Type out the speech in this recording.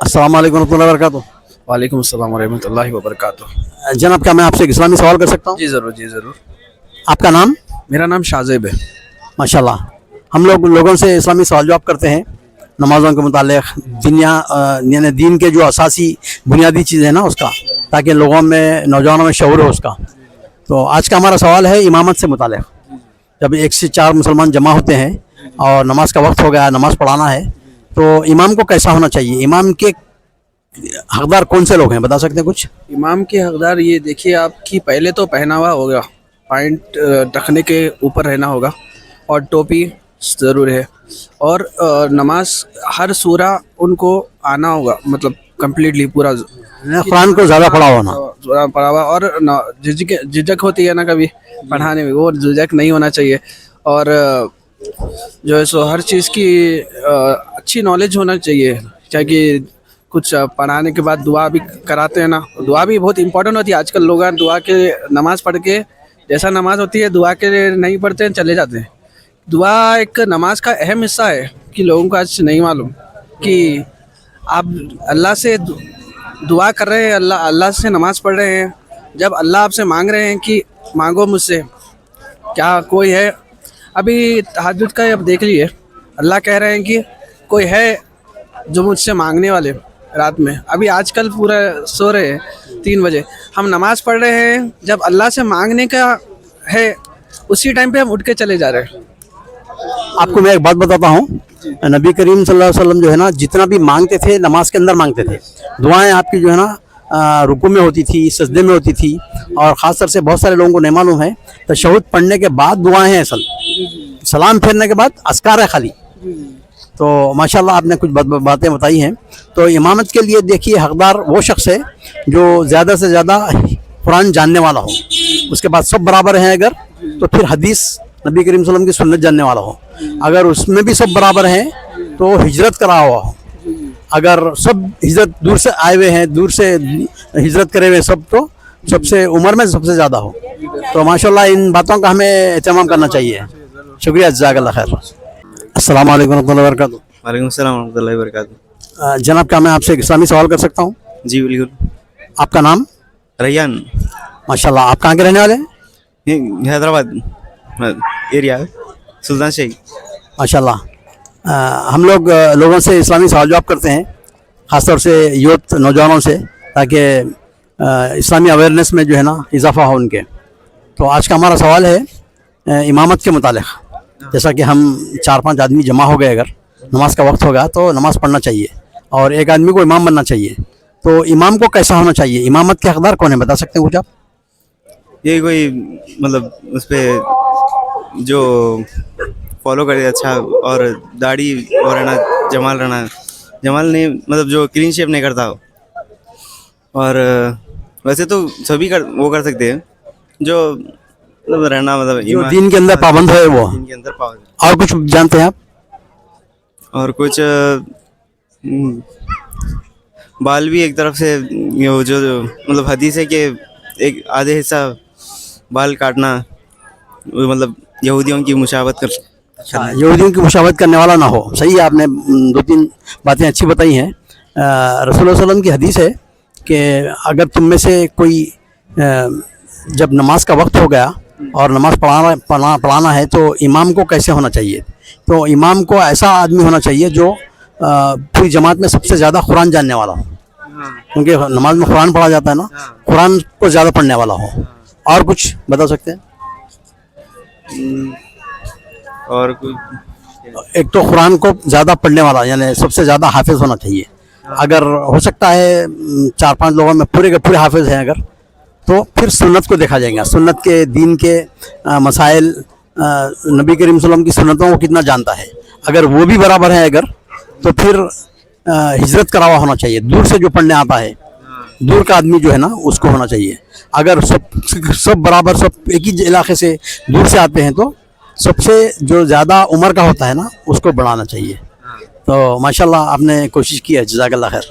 अस्सलाम वालेकुम रहमतुल्लाहि व बरकातुहू। वालेकुम अस्सलाम वरहमतुल्लाहि वबरकातुह। जनाब, क्या मैं आपसे एक इस्लामी सवाल कर सकता हूँ? जी ज़रूर, जी ज़रूर। आपका नाम? मेरा नाम शाहज़ेब है। माशाल्लाह। हम लोगों से इस्लामी सवाल जवाब करते हैं नमाज़ों के मुतालिक, दुनिया यानी दीन के जो असासी बुनियादी चीज़ है ना उसका, ताकि लोगों में, नौजवानों में शऊर हो उसका। तो आज का हमारा सवाल है इमामत से मुतालिक। जब 1 से 4 मुसलमान जमा होते हैं और नमाज का वक्त हो गया, नमाज पढ़ाना है, तो इमाम को कैसा होना चाहिए? इमाम के हकदार कौन से लोग हैं, बता सकते हैं कुछ? इमाम के हकदार ये देखिए, आपकी पहले तो पहनावा होगा, पॉइंट रखने के ऊपर रहना होगा, और टोपी ज़रूर है, और नमाज हर सूरा उनको आना होगा, मतलब कम्प्लीटली पूरा कुरान को ज़्यादा पढ़ा होना। पढ़ा हुआ, और झिझक होती है ना कभी पढ़ाने में, वो झिझक नहीं होना चाहिए। और जो है सो हर चीज़ की अच्छी नॉलेज होना चाहिए, ताकि कुछ पढ़ाने के बाद दुआ भी कराते हैं ना, दुआ भी बहुत इंपॉर्टेंट होती है। आजकल लोग दुआ के नमाज पढ़ के, जैसा नमाज होती है दुआ के नहीं पढ़ते हैं, चले जाते हैं। दुआ एक नमाज का अहम हिस्सा है कि लोगों को आज नहीं मालूम कि आप अल्लाह से दुआ कर रहे हैं, अल्लाह से नमाज पढ़ रहे हैं। जब अल्लाह आपसे मांग रहे हैं कि मांगो मुझसे, क्या कोई है अभी तहज्जुद का, अब देख लीजिए, अल्लाह कह रहे हैं कि कोई है जो मुझसे मांगने वाले रात में। अभी आजकल पूरा सो रहे हैं 3 बजे, हम नमाज पढ़ रहे हैं, जब अल्लाह से मांगने का है उसी टाइम पे हम उठ के चले जा रहे हैं। आपको मैं एक बात बताता हूँ, नबी करीम सल्लल्लाहु अलैहि वसल्लम जो है ना, जितना भी मांगते थे नमाज के अंदर मांगते थे। दुआएं आपकी जो है ना रुकू में होती थी, सजदे में होती थी, और ख़ास तौर से बहुत सारे लोगों को नहीं मालूम है, तशहुद पढ़ने के बाद दुआएं हैं असल, सलाम फेरने के बाद अस्कार है खाली। तो माशाल्लाह आपने कुछ बातें बताई हैं। तो इमामत के लिए देखिए, हकदार वो शख्स है जो ज़्यादा से ज़्यादा कुरान जानने वाला हो, उसके बाद सब बराबर हैं अगर, तो फिर हदीस नबी करीम सल्लल्लाहु अलैहि वसल्लम की सुन्नत जानने वाला हो। अगर उसमें भी सब बराबर हैं तो हिजरत करा हुआ हो। अगर सब हिजरत दूर से आए हुए हैं, दूर से हिजरत करे हुए सब, तो सबसे उम्र में सबसे ज़्यादा हो। तो माशाल्लाह इन बातों का हमें एहतमाम करना चाहिए। शुक्रिया, जज़ाकल्लाह खैर। अस्सलाम वालेकुम रहमतुल्लाहि व बरकातुहू। वालेकुम अस्सलाम रहमतुल्लाहि व बरकातुहू। जनाब, क्या मैं आपसे एक इस्लामी सवाल कर सकता हूँ? जी बिल्कुल। आपका नाम? रैयान। माशाल्लाह, आप कहाँ के रहने वाले हैं? ये हैदराबाद एरिया है, सुल्तान शेख। माशाल्लाह। हम लोग लोगों से इस्लामी सवाल जवाब करते हैं, ख़ासतौर से यूथ, नौजवानों से, ताकि इस्लामी अवेयरनेस में जो है ना इजाफा हो उनके। तो आज का हमारा सवाल है इमामत के मुतालिक। जैसा कि हम 4-5 आदमी जमा हो गए, अगर नमाज का वक्त होगा तो नमाज पढ़ना चाहिए, और एक आदमी को इमाम बनना चाहिए। तो इमाम को कैसा होना चाहिए? इमामत के हकदार कौन है, बता सकते हैं कुछ आप? ये कोई मतलब उस पर जो फॉलो करे अच्छा, और दाढ़ी वो रहना, जमाल नहीं, मतलब जो क्लीन शेप नहीं करता हो। और वैसे तो सभी वो कर सकते हैं, जो मतलब रहना, मतलब जो दीन के अंदर पाबंद है वो। दीन के अंदर पाबंद। और कुछ जानते हैं आप? और कुछ बाल भी एक तरफ से, जो मतलब हदीस है कि एक आधे हिस्सा बाल काटना, मतलब यहूदियों की मुशावत कर, यहूदियों की मुशावहत करने वाला ना हो। सही है, आपने 2-3 बातें अच्छी बताई हैं। रसूलुल्लाह सल्लल्लाहु अलैहि वसल्लम की हदीस है कि अगर तुम में से कोई जब नमाज का वक्त हो गया और नमाज पढ़ाना है, तो इमाम को कैसे होना चाहिए? तो इमाम को ऐसा आदमी होना चाहिए जो पूरी जमात में सबसे ज़्यादा कुरान जानने वाला हो, क्योंकि नमाज में कुरान पढ़ा जाता है ना, कुरान को ज़्यादा पढ़ने वाला हो। और कुछ बता सकते हैं? और कुछ एक तो कुरान को ज़्यादा पढ़ने वाला, यानी सबसे ज़्यादा हाफिज़ होना चाहिए। अगर हो सकता है 4-5 लोगों में पूरे के पूरे हाफिज़ हैं अगर, तो फिर सुन्नत को देखा जाएगा, सुन्नत के दीन के मसाइल, नबी करीम सल्लल्लाहु अलैहि वसल्लम की सुन्नतों को कितना जानता है। अगर वो भी बराबर है अगर, तो फिर हिजरत करा हुआ होना चाहिए, दूर से जो पढ़ने आता है, दूर का आदमी जो है ना उसको होना चाहिए। अगर सब बराबर, सब एक ही इलाके से दूर से आते हैं, तो सबसे जो ज़्यादा उम्र का होता है ना उसको बढ़ाना चाहिए। तो माशाल्लाह आपने कोशिश की है, जज़ाकल्लाह खैर।